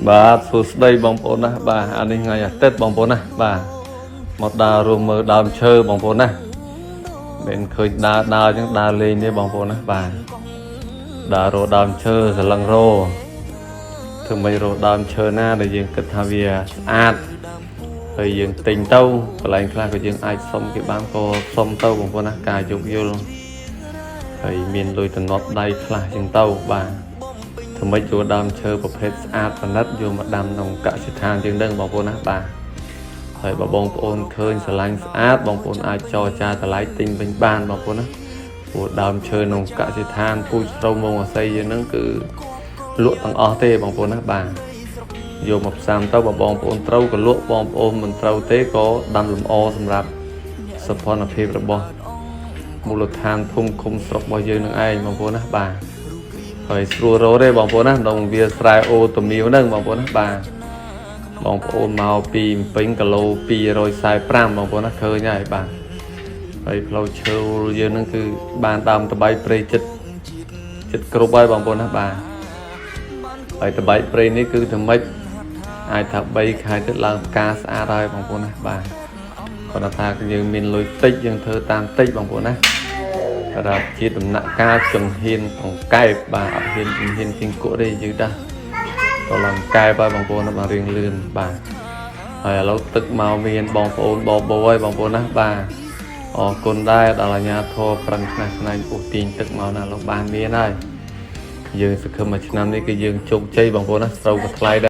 បាទសួស្ដីបងប្អូនណាបាទអានេះថ្ងៃអាទិត្យបងប្អូនណាបាទមកដើររួមមើលដើមឈើបងប្អូនណាមិនឃើញដើរអញ្ចឹងដើរលេងទេបងប្អូនណាបាទដើររកដើមឈើសឡឹងរោធ្វើមិនរកដើមឈើណាដែលយើងគិតថាវាស្អាតហើយយើងទិញទៅកន្លែងខ្លះក៏យើងអាចសុំគេបានក៏សុំទៅបងប្អូនណាការយោគយល់ហើយមានលុយតំណត់ដៃខ្លះចឹងទៅបាទធ្វើម៉េចយកដើមឈើប្រភេទស្អាតប្រណិតយកមកដាំក្នុងកសិដ្ឋានជាងនឹងបងប្អូនណាបាទហើយបើបងប្អូនឃើញស្រឡាញ់ស្អាតបងប្អូនអាចចរចាតម្លៃទិញវិញបានបងប្អូនណាព្រោះដើមឈើក្នុងកសិដ្ឋានពូជស្រូវមកអាស័យយើងហ្នឹងគឺលក់ទាំងអស់ទេបងប្អូនណាបាទយកមកផ្សារទៅបើបងប្អូនត្រូវក៏លក់បងប្អូនមិនត្រូវទេក៏ដាំលម្អសម្រាប់សភនភាពរបស់មូលដ្ឋានភូមិឃុំស្រុករបស់យើងនឹងឯងបងប្អូនណាបាទហើយស្រួលរកទេបងប្អូនណាក្នុងវាស្រែអូតមៀវហ្នឹងបងប្អូនណាបាទបងប្អូនមកពីពេញគីឡូ245បងប្អូនណាឃើញហើយបាទហើយផ្លូវឈើយើងហ្នឹងគឺបានដើមតបៃព្រៃចិត្តគ្រប់ហើយបងប្អូនណាបាទហើយតបៃព្រៃនេះគឺធ្វើម៉េចអាចថា3ខែទៅឡើងផ្កាស្អាតហើយបងប្អូនណាបាទគាត់ថាយើងមានលុយតិចយើងធ្វើតាមតិចបងប្អូនណាបាទជាដំណាក់កាលចំហ៊ានកង្កែបបាទអត់ហ៊ានជំហ៊ានជាងគក់ទេយឺតណាស់តឡើងកែបហើយបងប្អូនណាបាទរៀងលឿនបាទហើយឥឡូវទឹកមកមានបងប្អូនបបោហើយបងប្អូនណាបាទអរគុណដែរដល់អាជ្ញាធរប្រឹងថ្នាក់ផ្នែកពុះទាញទឹកមកណាលោកបានមានហើយយើងសង្ឃឹមមួយឆ្នាំនេះគឺយើងជោគជ័យបងប្អូនណាស្រូវក៏ថ្លៃដែរ